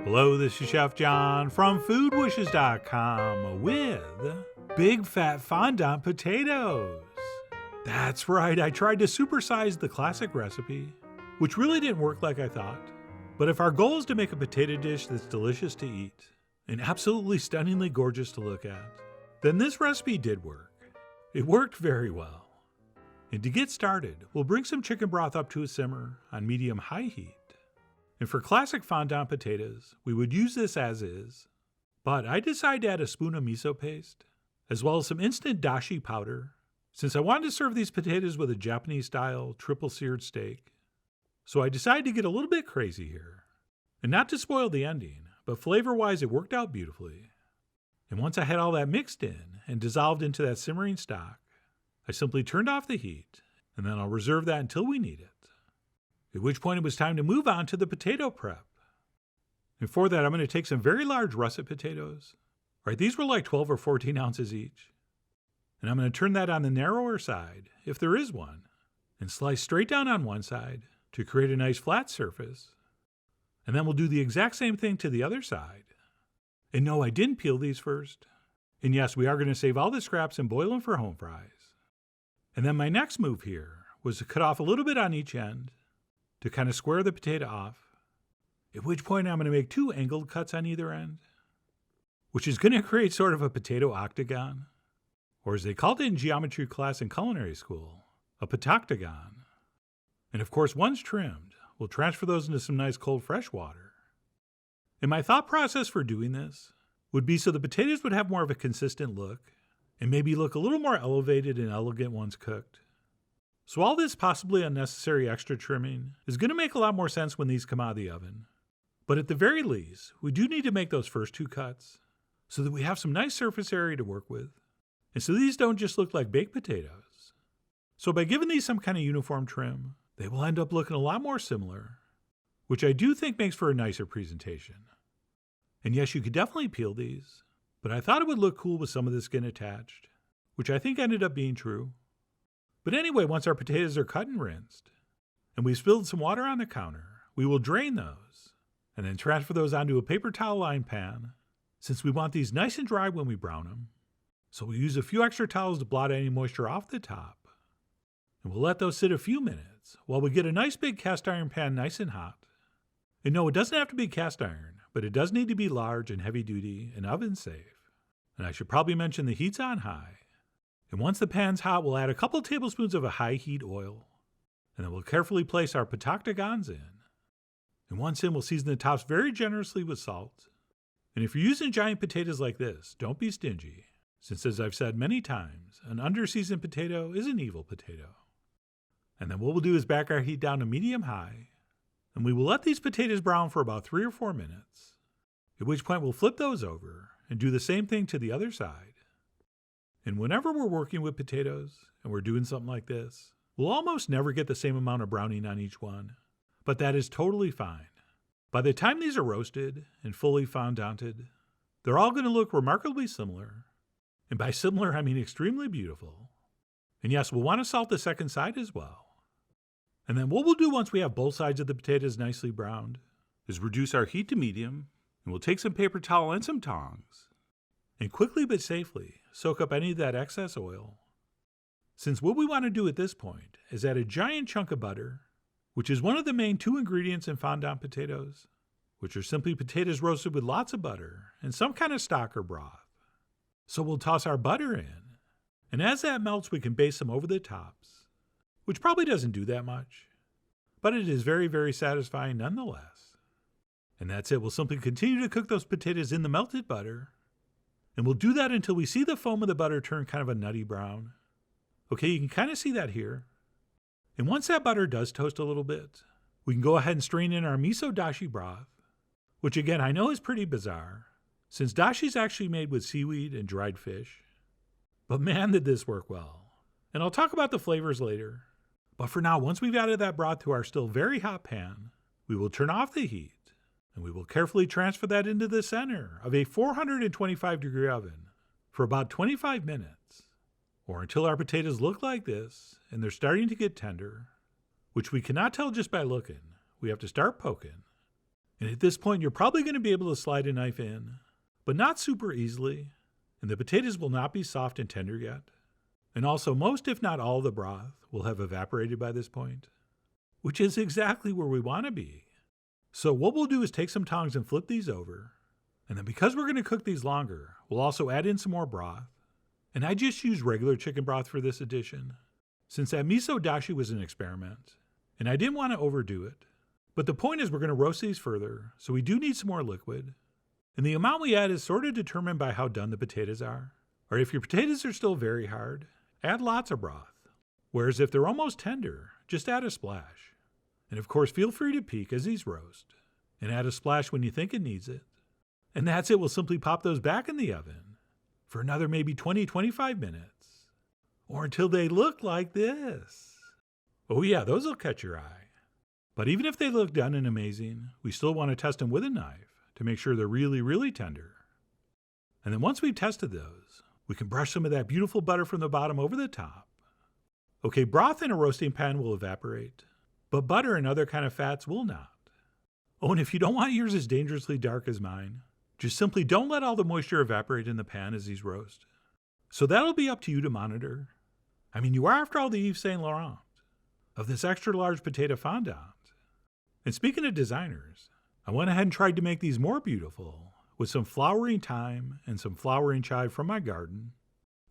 Hello, this is Chef John from foodwishes.com with big fat fondant potatoes. That's right, I tried to supersize the classic recipe, which really didn't work like I thought. But if our goal is to make a potato dish that's delicious to eat and absolutely stunningly gorgeous to look at, then this recipe did work. It worked very well. And to get started, we'll bring some chicken broth up to a simmer on medium-high heat. And for classic fondant potatoes, we would use this as is, but I decided to add a spoon of miso paste, as well as some instant dashi powder, since I wanted to serve these potatoes with a Japanese-style triple seared steak. So I decided to get a little bit crazy here. And not to spoil the ending, but flavor-wise it worked out beautifully. And once I had all that mixed in and dissolved into that simmering stock, I simply turned off the heat, and then I'll reserve that until we need it. At which point it was time to move on to the potato prep. And for that, I'm going to take some very large russet potatoes. Right, these were like 12 or 14 ounces each. And I'm going to turn that on the narrower side, if there is one, and slice straight down on one side to create a nice flat surface. And then we'll do the exact same thing to the other side. And no, I didn't peel these first. And yes, we are going to save all the scraps and boil them for home fries. And then my next move here was to cut off a little bit on each end to kind of square the potato off, at which point I'm going to make 2 angled cuts on either end, which is going to create sort of a potato octagon, or as they called it in geometry class in culinary school, a patoctagon. And of course, once trimmed, we'll transfer those into some nice cold fresh water. And my thought process for doing this would be so the potatoes would have more of a consistent look, and maybe look a little more elevated and elegant once cooked. So all this possibly unnecessary extra trimming is going to make a lot more sense when these come out of the oven. But at the very least, we do need to make those first 2 cuts so that we have some nice surface area to work with, and so these don't just look like baked potatoes. So by giving these some kind of uniform trim, they will end up looking a lot more similar, which I do think makes for a nicer presentation. And yes, you could definitely peel these, but I thought it would look cool with some of the skin attached, which I think ended up being true. But anyway, once our potatoes are cut and rinsed, and we've spilled some water on the counter, we will drain those, and then transfer those onto a paper towel-lined pan, since we want these nice and dry when we brown them. So we'll use a few extra towels to blot any moisture off the top. And we'll let those sit a few minutes while we get a nice big cast iron pan nice and hot. And no, it doesn't have to be cast iron, but it does need to be large and heavy duty and oven safe. And I should probably mention the heat's on high. And once the pan's hot, we'll add a couple tablespoons of a high heat oil. And then we'll carefully place our patoctagons in. And once in, we'll season the tops very generously with salt. And if you're using giant potatoes like this, don't be stingy, since as I've said many times, an under-seasoned potato is an evil potato. And then what we'll do is back our heat down to medium-high, and we will let these potatoes brown for about 3 or 4 minutes, at which point we'll flip those over and do the same thing to the other side. And whenever we're working with potatoes, and we're doing something like this, we'll almost never get the same amount of browning on each one, but that is totally fine. By the time these are roasted and fully fondanted, they're all going to look remarkably similar. And by similar, I mean extremely beautiful. And yes, we'll want to salt the second side as well. And then what we'll do once we have both sides of the potatoes nicely browned is reduce our heat to medium, and we'll take some paper towel and some tongs, and quickly but safely soak up any of that excess oil. Since what we want to do at this point is add a giant chunk of butter, which is one of the main 2 ingredients in fondant potatoes, which are simply potatoes roasted with lots of butter and some kind of stock or broth. So we'll toss our butter in, and as that melts we can baste some over the tops, which probably doesn't do that much, but it is very, very satisfying nonetheless. And that's it, we'll simply continue to cook those potatoes in the melted butter, and we'll do that until we see the foam of the butter turn kind of a nutty brown. Okay, you can kind of see that here. And once that butter does toast a little bit, we can go ahead and strain in our miso-dashi broth, which again I know is pretty bizarre, since dashi is actually made with seaweed and dried fish. But man, did this work well. And I'll talk about the flavors later. But for now, once we've added that broth to our still very hot pan, we will turn off the heat, and we will carefully transfer that into the center of a 425-degree oven for about 25 minutes, or until our potatoes look like this and they're starting to get tender, which we cannot tell just by looking. We have to start poking. And at this point, you're probably going to be able to slide a knife in, but not super easily, and the potatoes will not be soft and tender yet. And also, most if not all of the broth will have evaporated by this point, which is exactly where we want to be. So what we'll do is take some tongs and flip these over, and then because we're going to cook these longer, we'll also add in some more broth. And I just used regular chicken broth for this edition, since that miso-dashi was an experiment, and I didn't want to overdo it. But the point is we're going to roast these further, so we do need some more liquid. And the amount we add is sort of determined by how done the potatoes are. Or if your potatoes are still very hard, add lots of broth. Whereas if they're almost tender, just add a splash. And of course, feel free to peek as these roast, and add a splash when you think it needs it. And that's it, we'll simply pop those back in the oven for another maybe 20-25 minutes. Or until they look like this. Oh yeah, those will catch your eye. But even if they look done and amazing, we still want to test them with a knife to make sure they're really, really tender. And then once we've tested those, we can brush some of that beautiful butter from the bottom over the top. Okay, broth in a roasting pan will evaporate, but butter and other kind of fats will not. Oh, and if you don't want yours as dangerously dark as mine, just simply don't let all the moisture evaporate in the pan as these roast. So that'll be up to you to monitor. I mean, you are after all the Yves Saint Laurent of this extra large potato fondant. And speaking of designers, I went ahead and tried to make these more beautiful with some flowering thyme and some flowering chive from my garden.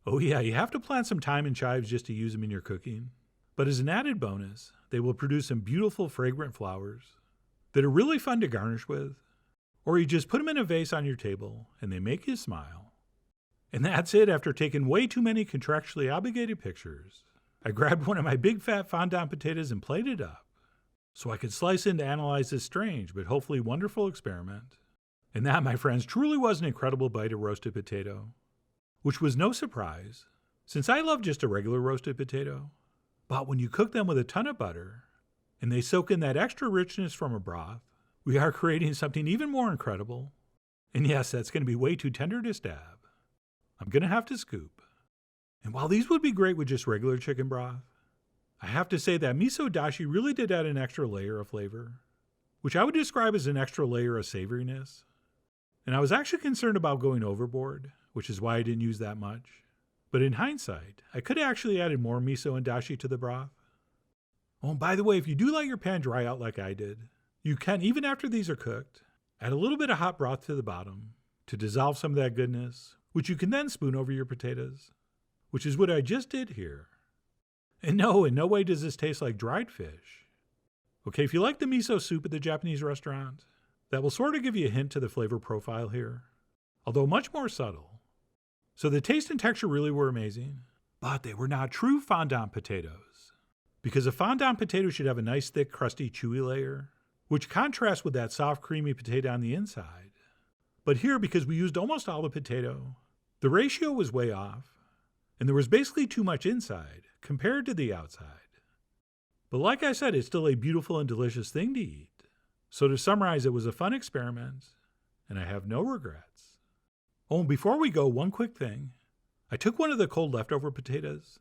Oh yeah, you have to plant some thyme and chives just to use them in your cooking. But as an added bonus, they will produce some beautiful fragrant flowers that are really fun to garnish with. Or you just put them in a vase on your table and they make you smile. And that's it. After taking way too many contractually obligated pictures, I grabbed one of my big fat fondant potatoes and plated it up so I could slice in to analyze this strange but hopefully wonderful experiment. And that, my friends, truly was an incredible bite of roasted potato, which was no surprise, since I love just a regular roasted potato. But when you cook them with a ton of butter, and they soak in that extra richness from a broth, we are creating something even more incredible. And yes, that's going to be way too tender to stab. I'm going to have to scoop. And while these would be great with just regular chicken broth, I have to say that miso-dashi really did add an extra layer of flavor, which I would describe as an extra layer of savoriness. And I was actually concerned about going overboard, which is why I didn't use that much. But in hindsight, I could have actually added more miso and dashi to the broth. Oh, and by the way, if you do let your pan dry out like I did, you can, even after these are cooked, add a little bit of hot broth to the bottom to dissolve some of that goodness, which you can then spoon over your potatoes, which is what I just did here. And no, in no way does this taste like dried fish. Okay, if you like the miso soup at the Japanese restaurant, that will sort of give you a hint to the flavor profile here, although much more subtle. So the taste and texture really were amazing, but they were not true fondant potatoes. Because a fondant potato should have a nice thick, crusty, chewy layer, which contrasts with that soft, creamy potato on the inside. But here, because we used almost all the potato, the ratio was way off, and there was basically too much inside compared to the outside. But like I said, it's still a beautiful and delicious thing to eat. So to summarize, it was a fun experiment, and I have no regrets. Oh, and before we go, one quick thing. I took one of the cold leftover potatoes,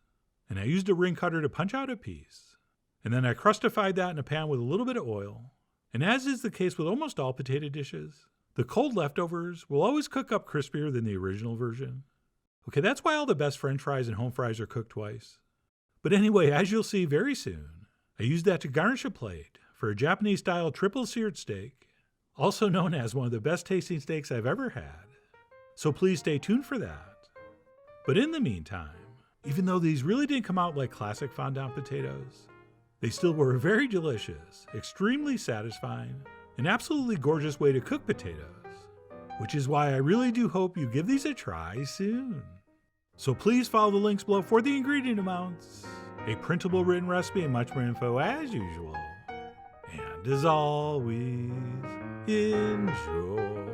and I used a ring cutter to punch out a piece. And then I crustified that in a pan with a little bit of oil. And as is the case with almost all potato dishes, the cold leftovers will always cook up crispier than the original version. Okay, that's why all the best French fries and home fries are cooked twice. But anyway, as you'll see very soon, I used that to garnish a plate for a Japanese-style triple-seared steak, also known as one of the best tasting steaks I've ever had. So please stay tuned for that. But in the meantime, even though these really didn't come out like classic fondant potatoes, they still were a very delicious, extremely satisfying, and absolutely gorgeous way to cook potatoes, which is why I really do hope you give these a try soon. So please follow the links below for the ingredient amounts, a printable written recipe, and much more info as usual. And as always, enjoy.